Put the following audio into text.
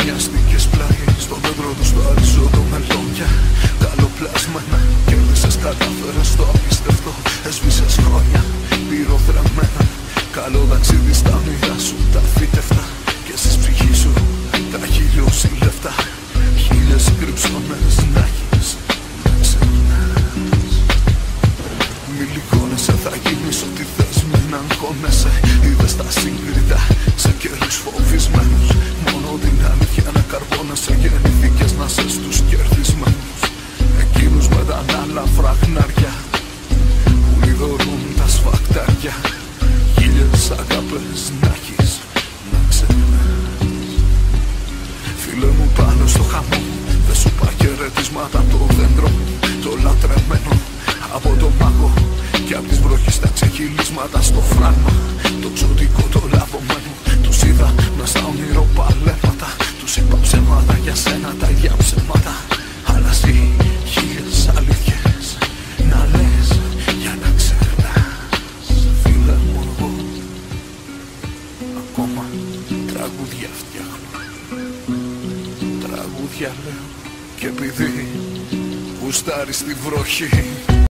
Μοιάστηκες πλάι στον δέντρο του στο αριζό το μελόνια. Καλοπλασμένα κέρδισες, κατάφερες το απίστευτο. Έσβησες χρόνια πυροθραμμένα. Καλό ταξίδι στα μοίρα σου τα φύτευτα. Και στις ψυχή σου τα χιλιοσύλλευτα. Χίλιες κρυψώνες να έχεις να ξεχνάς. Μη λιγώνεσαι, θα γίνεις ό,τι θες, μην αγχώνεσαι. Είδες τα σύγκριτα σε καιρούς φοβισμένους. Μόνο την αλήθεια να καρβώνεσαι, γεννηθήκες να είσαι στους κερδισμένους. Εκείνους με τα ανάλαφρα χνάρια που λιδωρούν τα σφακτάρια. Χίλιες αγάπες να έχεις να ξεχνάς. Φίλε μου, πάνω στο χαμό δεν σου πά χαιρετίσματα το δέντρο το λατρεμένο από το μάγο. Κι απ' τις βροχές τα ξεχυλίσματα στο φράγμα. Το ξωτικό το λαβωμένο. Τους είδα μες στα ονειροπαλέματα. Τους είπα ψέματα για σένα, τα ίδια ψέματα. Αλλά εσύ χίλιες αλήθειες να λες για να ξεχνάς. Φίλε μου, εγώ ακόμα τραγούδια φτιάχνω. Τραγούδια λέω κι επειδή γουστάρεις τη βροχή.